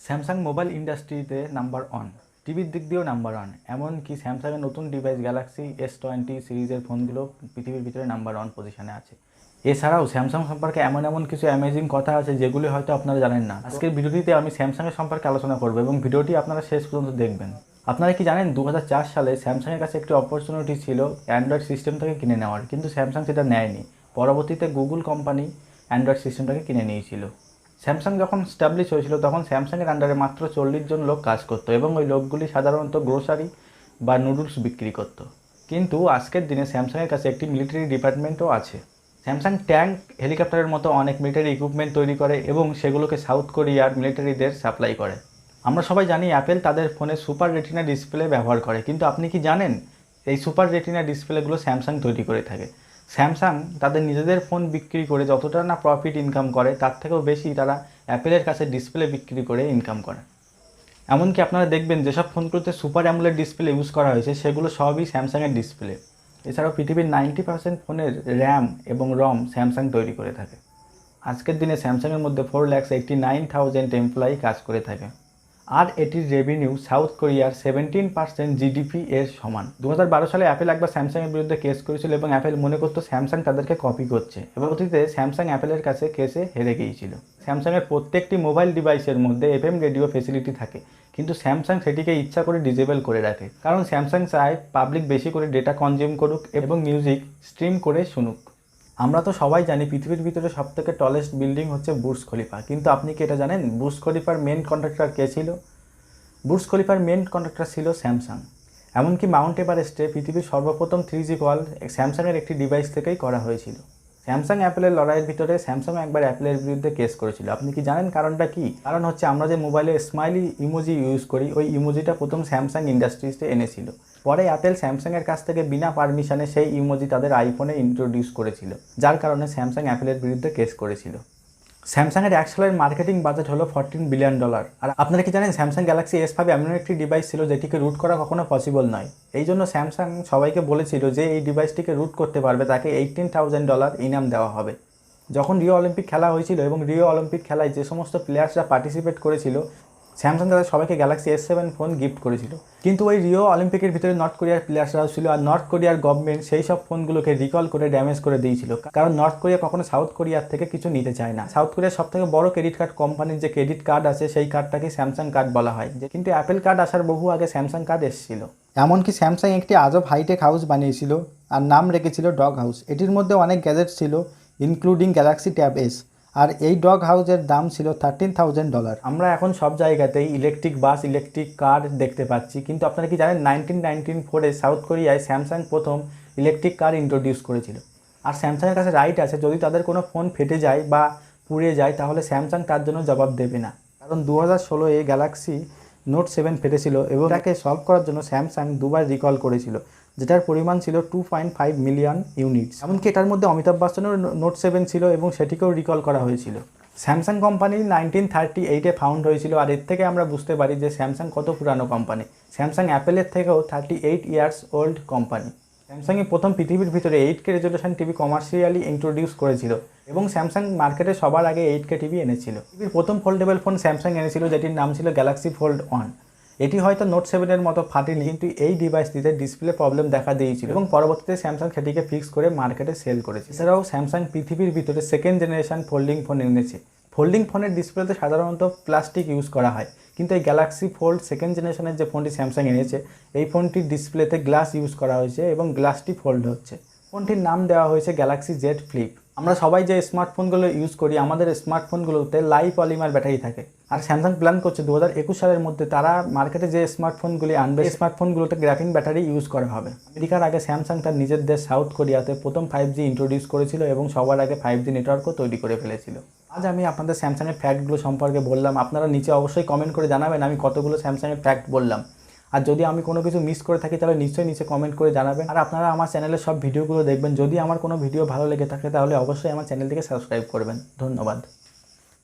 Samsung mobile ইন্ডাস্ট্রিতে number one, টিভির দিক দিয়েও নাম্বার ওয়ান। এমনকি স্যামসাংয়ের নতুন ডিভাইস গ্যালাক্সি S20 সিরিজের ফোনগুলো পৃথিবীর ভিতরে নাম্বার ওয়ান পজিশনে আছে। এছাড়াও স্যামসাং সম্পর্কে এমন কিছু অ্যামেজিং কথা আছে যেগুলি হয়তো আপনারা জানেন না। আজকের ভিডিওটিতে আমি স্যামসাংয়ের সম্পর্কে আলোচনা করব এবং ভিডিওটি আপনারা শেষ পর্যন্ত দেখবেন। আপনারা কি জানেন 2004 সালে স্যামসাংয়ের কাছে একটি অপরচুনিটি ছিল অ্যান্ড্রয়েড সিস্টেমটাকে কিনে নেওয়ার, কিন্তু স্যামসাং সেটা নেয়নি। পরবর্তীতে গুগল কোম্পানি অ্যান্ড্রয়েড সিস্টেমটাকে কিনে নিয়েছিল। স্যামসাং যখন স্টাবলিশ হয়েছিল তখন স্যামসাংয়ের আন্ডারে মাত্র 40 জন লোক কাজ করতো এবং ওই লোকগুলি সাধারণত গ্রোসারি বা নুডলস বিক্রি করত। কিন্তু আজকের দিনে স্যামসাংয়ের কাছে একটি মিলিটারি ডিপার্টমেন্টও আছে। স্যামসাং ট্যাঙ্ক, হেলিকপ্টারের মতো অনেক মিলিটারি ইকুইপমেন্ট তৈরি করে এবং সেগুলোকে সাউথ কোরিয়ার মিলিটারিদের সাপ্লাই করে। আমরা সবাই জানি অ্যাপেল তাদের ফোনে সুপার রেটিনা ডিসপ্লে ব্যবহার করে, কিন্তু আপনি কি জানেন এই সুপার রেটিনা ডিসপ্লেগুলো স্যামসাং তৈরি করে থাকে। স্যামসাং তাদের নিজেদের ফোন বিক্রি করে যতটা না প্রফিট ইনকাম করে, তার থেকেও বেশি তারা অ্যাপেলের কাছে ডিসপ্লে বিক্রি করে ইনকাম করে। এমনকি আপনারা দেখবেন যেসব ফোনগুলোতে সুপার অ্যামোলেড ডিসপ্লে ইউজ করা হয়েছে সেগুলো সবই স্যামসাংয়ের ডিসপ্লে। এছাড়াও পৃথিবীর 90% ফোনের র্যাম এবং রম স্যামসাং তৈরি করে থাকে। আজকের দিনে স্যামসাংয়ের মধ্যে 4,89,000 এমপ্লয়ি কাজ করে থাকে, আর এটির রেভিনিউ সাউথ কোরিয়ার 17% জিডিপি এর সমান। 2012 সালে অ্যাপেল একবার স্যামসাংয়ের বিরুদ্ধে কেস করেছিল এবং অ্যাপেল মনে করতো স্যামসাং তাদেরকে কপি করছে এবং অতীতে স্যামসাং অ্যাপেলের কাছে কেসে হেরে গিয়েছিল। স্যামসাংয়ের প্রত্যেকটি মোবাইল ডিভাইসের মধ্যে FM রেডিও ফেসিলিটি থাকে, কিন্তু স্যামসাং সেটিকে ইচ্ছা করে ডিসেবল করে রাখে, কারণ স্যামসাং চায় পাবলিক বেশি করে ডেটা কনজিউম করুক এবং মিউজিক স্ট্রিম করে শুনুক। আমরা তো সবাই জানি পৃথিবীর ভিতরে সবথেকে টলেস্ট বিল্ডিং হচ্ছে বুর্জ খলিফা, কিন্তু আপনি কি এটা জানেন বুর্জ খলিফার মেন কন্ট্রাক্টর কে ছিল? বুর্জ খলিফার মেন কন্ট্রাক্টর ছিল স্যামসাং। এমনকি মাউন্ট এভারেস্টে পৃথিবীর সর্বপ্রথম 3G কল স্যামসাংয়ের একটি ডিভাইস থেকেই করা হয়েছিল। স্যামসাং অ্যাপেলের লড়াইয়ের ভিতরে স্যামসাং একবার অ্যাপেলের বিরুদ্ধে কেস করেছিল। আপনি কি জানেন কারণটা কি? কারণ হচ্ছে আমরা যে মোবাইলে স্মাইলি ইমোজি ইউজ করি, ওই ইমোজিটা প্রথম স্যামসাং ইন্ডাস্ট্রিজে এনেছিল। পরে অ্যাপেল স্যামসাংয়ের কাছ থেকে বিনা পারমিশনে সেই ইমোজি তাদের আইফোনে ইন্ট্রোডিউস করেছিল, যার কারণে স্যামসাং অ্যাপেলের বিরুদ্ধে কেস করেছিল। স্যামসাংয়ের এক সালের মার্কেটিং বাজেট হলো $14 বিলিয়ন। আর আপনারা কি জানেন স্যামসাং গ্যালাক্সি S5 এমন একটি ডিভাইস ছিল যেটিকে রুট করা কখনো পসিবল নয়। এই জন্য স্যামসাং সবাইকে বলেছিল যে এই ডিভাইসটিকে রুট করতে পারবে তাকে $18,000 ইনাম দেওয়া হবে। যখন রিও অলিম্পিক খেলা হয়েছিল এবং রিও অলিম্পিক খেলায় যে সমস্ত প্লেয়ার্সরা পার্টিসিপেট করেছিল, স্যামসাং তাদের সবাইকে গ্যালাক্সি S7 ফোন গিফট করেছিল। কিন্তু ওই রিও অলিম্পিকের ভিতরে নর্থ কোরিয়ার প্লেয়ার্সরাও ছিল, আর নর্থ কোরিয়ার গভর্নমেন্ট সেই সব ফোনগুলোকে রিকল করে ড্যামেজ করে দিয়েছিল, কারণ নর্থ কোরিয়া কখনো সাউথ কোরিয়ার থেকে কিছু নিতে চায় না। সাউথ কোরিয়ার সবথেকে বড় ক্রেডিট কার্ড কোম্পানির যে ক্রেডিট কার্ড আছে সেই কার্ডটাকে স্যামসাং কার্ড বলা হয়, কিন্তু অ্যাপেল কার্ড আসার বহু আগে স্যামসাং কার্ড এসেছিল। এমনকি স্যামসাং একটি আজব হাইটেক হাউস বানিয়েছিল আর নাম রেখেছিল ডগ হাউস। এটির মধ্যে অনেক গ্যাজেট ছিল ইনক্লুডিং গ্যালাক্সি ট্যাব S, আর এই ডগ হাউসের দাম ছিল $13,000। আমরা এখন সব জায়গাতেই ইলেকট্রিক বাস, ইলেকট্রিক কার দেখতে পাচ্ছি, কিন্তু আপনারা কি জানেন 1994-এ সাউথ কোরিয়ায় স্যামসাং প্রথম ইলেকট্রিক কার ইন্ট্রোডিউস করেছিল। আর স্যামসাংয়ের কাছে রাইট আছে, যদি তাদের কোনো ফোন ফেটে যায় বা পুড়ে যায় তাহলে স্যামসাং তার জন্য জবাব দেবে না, কারণ 2016-এ গ্যালাক্সি নোট 7 ফেটেছিল এবং তাকে সলভ করার জন্য স্যামসাং দুবার রিকল করেছিল, যেটার পরিমাণ ছিল 2.5 মিলিয়ন ইউনিটস। এমনকি এটার মধ্যে অমিতাভ বচ্চনেরও নোট 7 ছিল এবং সেটিকেও রিকল করা হয়েছিল। স্যামসাং কোম্পানি 1938-এ ফাউন্ড হয়েছিল, আর এর থেকে আমরা বুঝতে পারি যে স্যামসাং কত পুরানো কোম্পানি। স্যামসাং অ্যাপেলের থেকেও 38 ইয়ার্স ওল্ড কোম্পানি। স্যামসাংই প্রথম পৃথিবীর ভিতরে 8K resolution TV commercially introduce করেছিল এবং স্যামসাং মার্কেটে সবার আগে 8K টিভি এনেছিল। টিভির প্রথম ফোল্ডেবল ফোন স্যামসাং এনেছিল, যেটির নাম ছিল গ্যালাক্সি ফোল্ড 1। এটি হয়তো নোট 7-এর মতো ফাটেনি, কিন্তু এই ডিভাইসটিতে ডিসপ্লে প্রবলেম দেখা দিয়েছিল এবং পরবর্তীতে স্যামসাং সেটিকে ফিক্স করে মার্কেটে সেল করেছে। এছাড়াও স্যামসাং পৃথিবীর ভিতরে সেকেন্ড জেনারেশন ফোল্ডিং ফোন এনেছে। ফোল্ডিং ফোনের ডিসপ্লেতে সাধারণত প্লাস্টিক ইউজ করা হয়, কিন্তু এই গ্যালাক্সি ফোল্ড সেকেন্ড জেনারেশনের যে ফোনটি স্যামসাং এনেছে, এই ফোনটির ডিসপ্লেতে গ্লাস ইউজ করা হয়েছে এবং গ্লাসটি ফোল্ড হচ্ছে। ফোনটির নাম দেওয়া হয়েছে গ্যালাক্সি Z ফ্লিপ। আমরা সবাই যে স্মার্টফোনগুলো ইউজ করি, আমাদের স্মার্টফোনগুলোতে লাইভ পলিমার ব্যাটারি থাকে, আর স্যামসাং প্ল্যান করছে 2021 সালের মধ্যে তারা মার্কেটে যে স্মার্টফোনগুলি আনবে, স্মার্টফোনগুলোতে গ্রাফিন ব্যাটারি ইউজ করা হবে। আমেরিকার আগে স্যামসাং তার নিজের দেশ সাউথ কোরিয়াতে প্রথম 5G ইন্ট্রোডিউস করেছিল এবং সবার আগে 5G নেটওয়ার্কও তৈরি করে ফেলেছিল। আজ আমি আপনাদের স্যামসাংয়ের ফ্যাক্টগুলো সম্পর্কে বললাম। আপনারা নিচে অবশ্যই কমেন্ট করে জানাবেন আমি কতগুলো স্যামসাংয়ের ফ্যাক্ট বললাম, আর যদি আমি কোনো কিছু মিস করে থাকি তাহলে নিশ্চয়ই নিচে কমেন্ট করে জানাবেন। আর আপনারা আমার চ্যানেলের সব ভিডিওগুলো দেখবেন। যদি আমার কোনো ভিডিও ভালো লেগে থাকে তাহলে অবশ্যই আমার চ্যানেলটিকে সাবস্ক্রাইব করবেন। ধন্যবাদ।